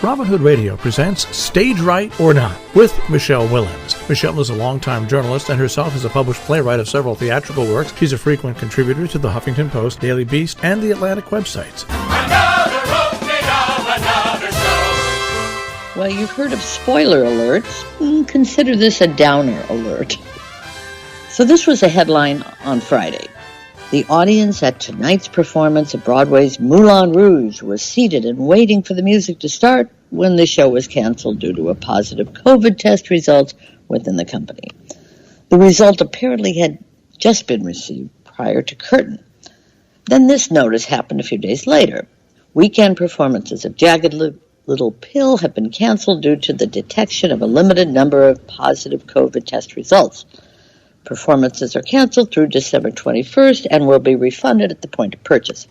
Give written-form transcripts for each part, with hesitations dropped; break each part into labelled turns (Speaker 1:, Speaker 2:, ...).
Speaker 1: Robin Hood Radio presents Stage Right or Not with Michelle Willens. Michelle is a longtime journalist and herself is a published playwright of several theatrical works. She's a frequent contributor to the Huffington Post, Daily Beast, and the Atlantic websites.
Speaker 2: Another opening of another show.
Speaker 3: Well, you've heard of spoiler alerts. Consider this a downer alert. So this was a headline on Friday. The audience at tonight's performance of Broadway's Moulin Rouge was seated and waiting for the music to start when the show was canceled due to a positive COVID test result within the company. The result apparently had just been received prior to curtain. Then this notice happened a few days later. Weekend performances of Jagged Little Pill have been canceled due to the detection of a limited number of positive COVID test results. Performances are canceled through December 21st and will be refunded at the point of purchase.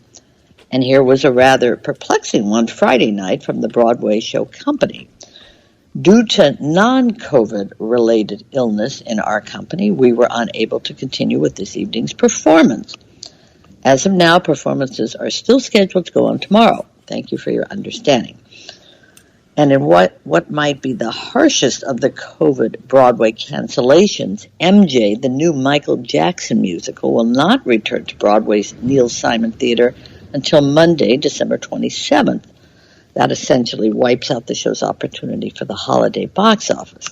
Speaker 3: And here was a rather perplexing one Friday night from the Broadway show company. Due to non-COVID related illness in our company, we were unable to continue with this evening's performance. As of now, performances are still scheduled to go on tomorrow. Thank you for your understanding. And in what might be the harshest of the COVID Broadway cancellations, MJ, the new Michael Jackson musical, will not return to Broadway's Neil Simon Theater until Monday, December 27th. That essentially wipes out the show's opportunity for the holiday box office.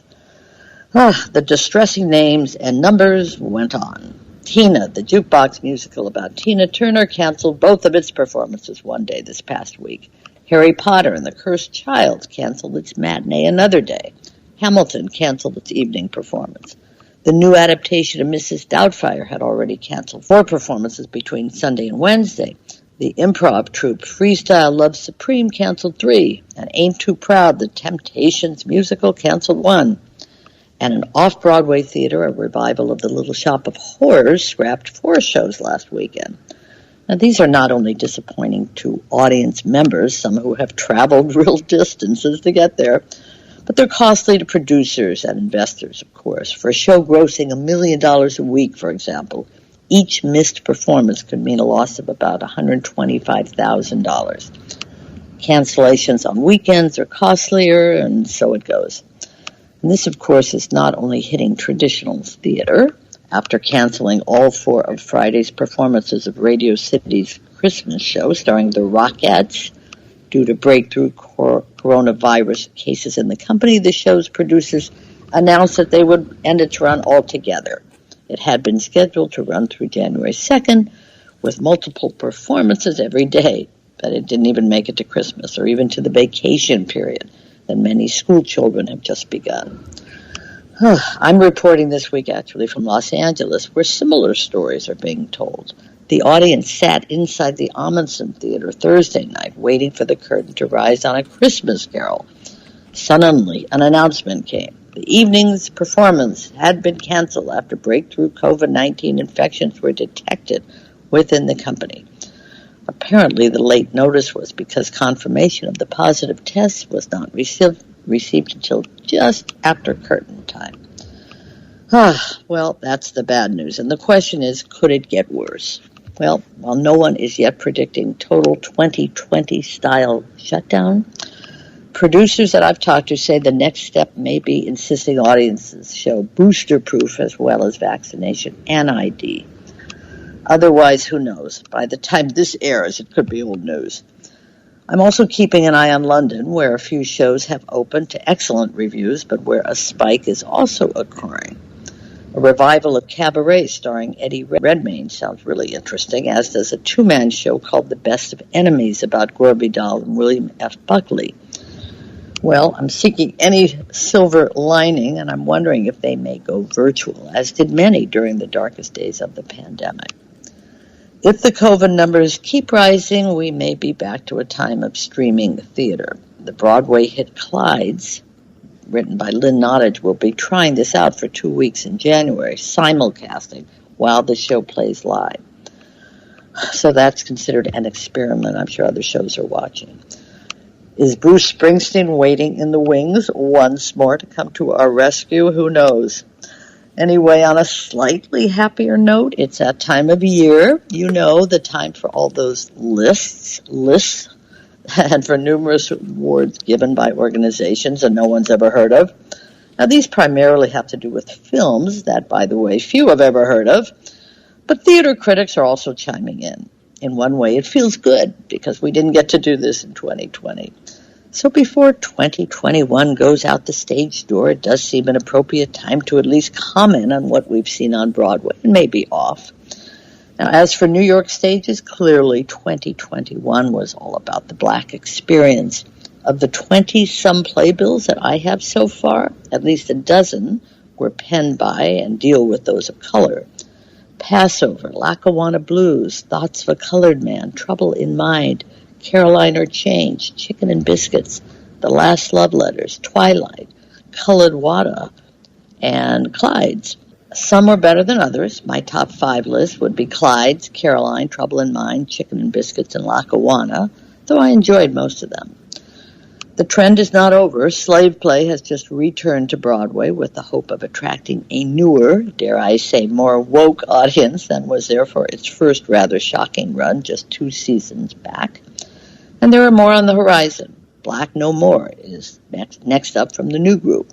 Speaker 3: The distressing names and numbers went on. Tina, the jukebox musical about Tina Turner, canceled both of its performances one day this past week. Harry Potter and the Cursed Child canceled its matinee another day. Hamilton canceled its evening performance. The new adaptation of Mrs. Doubtfire had already canceled 4 performances between Sunday and Wednesday. The improv troupe Freestyle Love Supreme canceled 3, and Ain't Too Proud, the Temptations musical, canceled 1. And an off-Broadway theater, a revival of The Little Shop of Horrors, scrapped 4 shows last weekend. Now, these are not only disappointing to audience members, some who have traveled real distances to get there, but they're costly to producers and investors, of course. For a show grossing $1 million a week, for example, each missed performance could mean a loss of about $125,000. Cancellations on weekends are costlier, and so it goes. And this, of course, is not only hitting traditional theater. After canceling all 4 of Friday's performances of Radio City's Christmas show starring the Rockettes due to breakthrough coronavirus cases in the company, the show's producers announced that they would end its run altogether. It had been scheduled to run through January 2nd with multiple performances every day, but it didn't even make it to Christmas or even to the vacation period that many school children have just begun. I'm reporting this week, actually, from Los Angeles, where similar stories are being told. The audience sat inside the Amundsen Theater Thursday night, waiting for the curtain to rise on A Christmas Carol. Suddenly, an announcement came. The evening's performance had been canceled after breakthrough COVID-19 infections were detected within the company. Apparently, the late notice was because confirmation of the positive test was not received until just after curtain time. Well, that's the bad news. And the question is, could it get worse? Well, while no one is yet predicting total 2020-style shutdown, producers that I've talked to say the next step may be insisting audiences show booster proof as well as vaccination and ID. Otherwise, who knows? By the time this airs, it could be old news. I'm also keeping an eye on London, where a few shows have opened to excellent reviews, but where a spike is also occurring. A revival of Cabaret starring Eddie Redmayne sounds really interesting, as does a 2-man show called The Best of Enemies about Gore Vidal and William F. Buckley. Well, I'm seeking any silver lining, and I'm wondering if they may go virtual, as did many during the darkest days of the pandemic. If the COVID numbers keep rising, we may be back to a time of streaming theater. The Broadway hit Clyde's, written by Lynn Nottage, will be trying this out for 2 weeks in January, simulcasting while the show plays live. So that's considered an experiment. I'm sure other shows are watching. Is Bruce Springsteen waiting in the wings once more to come to our rescue? Who knows? Anyway, on a slightly happier note, it's that time of year, the time for all those lists and for numerous awards given by organizations that no one's ever heard of. Now, these primarily have to do with films that, by the way, few have ever heard of, but theater critics are also chiming in. In one way, it feels good because we didn't get to do this in 2020. So before 2021 goes out the stage door, it does seem an appropriate time to at least comment on what we've seen on Broadway. It may be off. Now, as for New York stages, clearly 2021 was all about the Black experience. Of the 20-some playbills that I have so far, at least a dozen were penned by and deal with those of color. Passover, Lackawanna Blues, Thoughts of a Colored Man, Trouble in Mind, Caroline or Change, Chicken and Biscuits, The Last Love Letters, Twilight, Colored Wada, and Clyde's. Some are better than others. My top 5 list would be Clyde's, Caroline, Trouble in Mind, Chicken and Biscuits, and Lackawanna, though I enjoyed most of them. The trend is not over. Slave play has just returned to Broadway with the hope of attracting a newer, dare I say, more woke audience than was there for its first rather shocking run just 2 seasons back. And there are more on the horizon. Black No More is next up from the new group.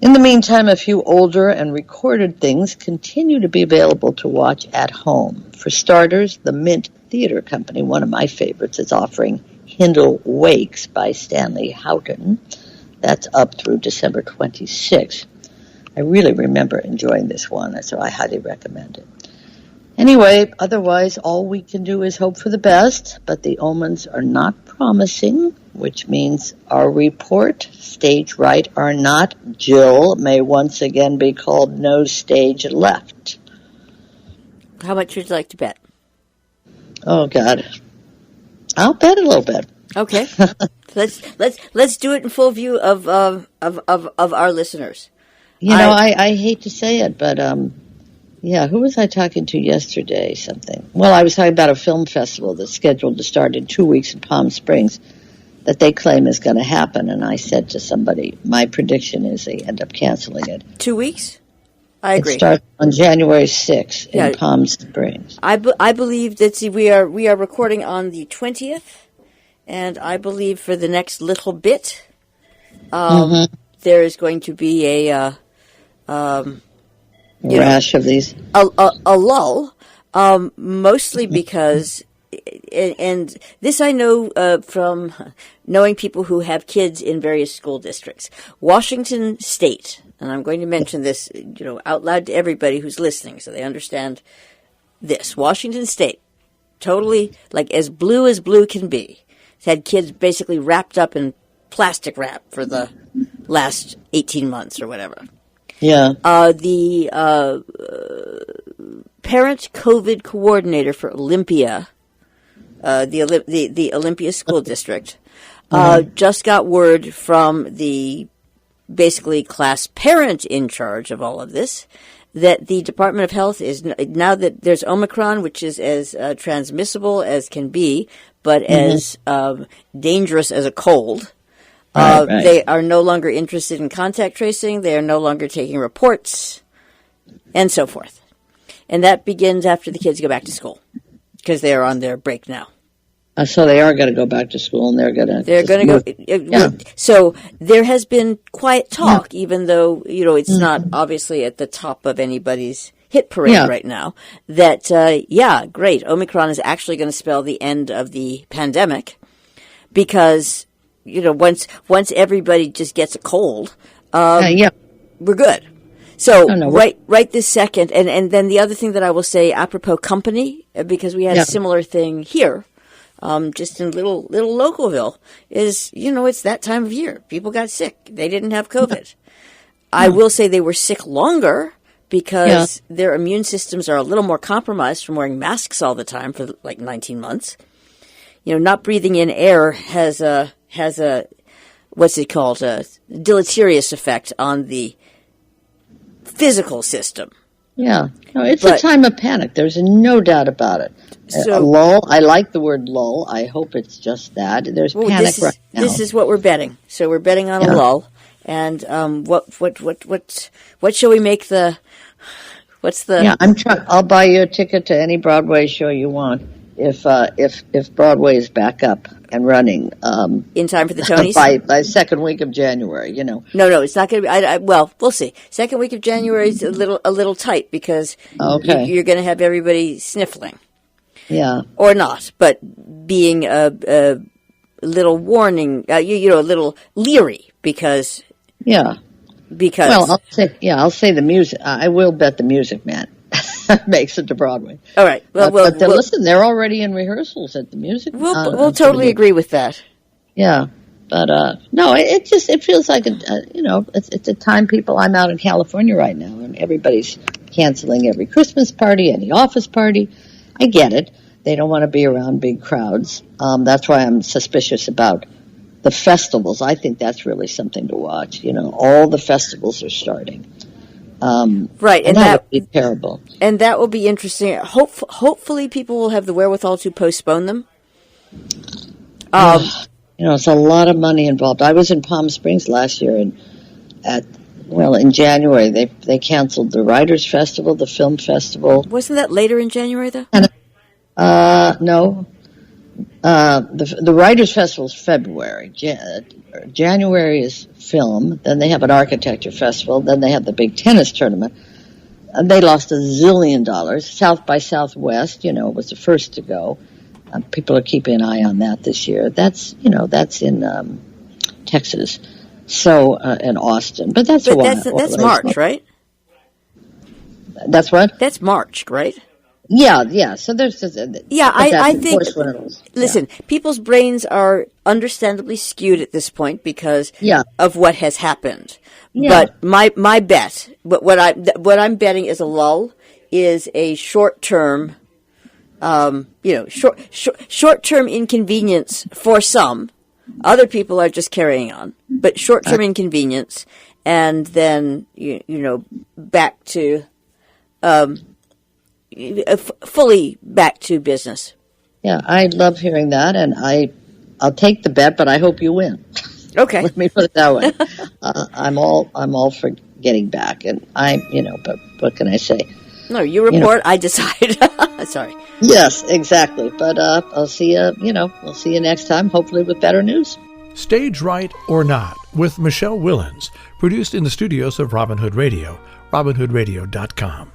Speaker 3: In the meantime, a few older and recorded things continue to be available to watch at home. For starters, the Mint Theater Company, one of my favorites, is offering Hindle Wakes by Stanley Houghton. That's up through December 26th. I really remember enjoying this one, so I highly recommend it. Anyway, otherwise, all we can do is hope for the best, but the omens are not promising, which means our report, stage right or not, Jill, may once again be called No Stage Left.
Speaker 4: How much would you like to bet?
Speaker 3: Oh, God. I'll bet a little bit.
Speaker 4: Okay. let's do it in full view of our listeners.
Speaker 3: You know, I hate to say it, but yeah, who was I talking to yesterday? Something. Well, I was talking about a film festival that's scheduled to start in 2 weeks in Palm Springs that they claim is going to happen, and I said to somebody, my prediction is they end up canceling it.
Speaker 4: 2 weeks? I agree.
Speaker 3: It starts on January 6th in Palm Springs.
Speaker 4: I believe that we are recording on the 20th, and I believe for the next little bit, there is going to be a
Speaker 3: rash of these.
Speaker 4: A lull, mostly because, and this I know from knowing people who have kids in various school districts. Washington State. And I'm going to mention this, out loud to everybody who's listening so they understand this. Washington State, totally like as blue can be. It's had kids basically wrapped up in plastic wrap for the last 18 months or whatever.
Speaker 3: Yeah.
Speaker 4: The parent COVID coordinator for Olympia, the Olympia School District, just got word from the basically class parent in charge of all of this, that the Department of Health is, now that there's Omicron, which is as transmissible as can be, but as dangerous as a cold, right. They are no longer interested in contact tracing, they are no longer taking reports, and so forth. And that begins after the kids go back to school, because they are on their break now.
Speaker 3: So they are going to go back to school, and they're going to
Speaker 4: go. Yeah. So there has been quiet talk, even though it's not obviously at the top of anybody's hit parade right now. That great, Omicron is actually going to spell the end of the pandemic, because once everybody just gets a cold, we're good. So right this second, and then the other thing that I will say apropos company, because we had a similar thing here. Just in little Localville, is, it's that time of year. People got sick. They didn't have COVID. I will say they were sick longer because their immune systems are a little more compromised from wearing masks all the time for like 19 months. Not breathing in air has a what's it called? A deleterious effect on the physical system.
Speaker 3: Yeah. No, it's a time of panic. There's no doubt about it. A lull. I like the word lull. I hope it's just that. There's panic right now.
Speaker 4: This is what we're betting. So we're betting on a lull. And what shall we make the? What's the?
Speaker 3: Yeah, I'll buy you a ticket to any Broadway show you want if Broadway is back up and running
Speaker 4: in time for the Tonys?
Speaker 3: by second week of January,
Speaker 4: No, it's not going to be. Well, we'll see. Second week of January is a little tight because you're going to have everybody sniffling.
Speaker 3: Yeah.
Speaker 4: Or not, but being a little warning, a little leery because.
Speaker 3: Yeah.
Speaker 4: Because.
Speaker 3: Well, I'll say the music. I will bet the Music Man makes it to Broadway.
Speaker 4: All right. Well,
Speaker 3: listen, they're already in rehearsals at the Music.
Speaker 4: We'll totally agree with that.
Speaker 3: Yeah, but no, it feels like it's a time people. I'm out in California right now, and everybody's canceling every Christmas party, any office party. I get it. They don't want to be around big crowds. That's why I'm suspicious about the festivals. I think that's really something to watch. All the festivals are starting.
Speaker 4: Right,
Speaker 3: and that would be terrible.
Speaker 4: And that will be interesting. Hopefully people will have the wherewithal to postpone them.
Speaker 3: It's a lot of money involved. I was in Palm Springs last year, and in January they canceled the Writers' Festival, the Film Festival.
Speaker 4: Wasn't that later in January, though?
Speaker 3: No. The Writers' Festival is February. January is film. Then they have an architecture festival. Then they have the big tennis tournament. And they lost $1 zillion. South by Southwest, was the first to go. People are keeping an eye on that this year. That's in Texas. So, in Austin. But that's
Speaker 4: that's March, right?
Speaker 3: That's what?
Speaker 4: That's March, right?
Speaker 3: Yeah. So there's
Speaker 4: I think. Listen, people's brains are understandably skewed at this point because of what has happened. Yeah. But my bet, what I'm betting is a lull, is a short-term, short-term inconvenience for some. Other people are just carrying on, but short-term inconvenience, and then back to. Fully back to business.
Speaker 3: Yeah, I love hearing that, and I'll take the bet, but I hope you win.
Speaker 4: Okay,
Speaker 3: let me put it that way. I'm all for getting back, and but what can I say?
Speaker 4: No, you report, I decide. Sorry.
Speaker 3: Yes, exactly. But I'll see you. We'll see you next time, hopefully with better news.
Speaker 1: Stage Right or Not with Michelle Willens, produced in the studios of Robin Hood Radio, robinhoodradio.com.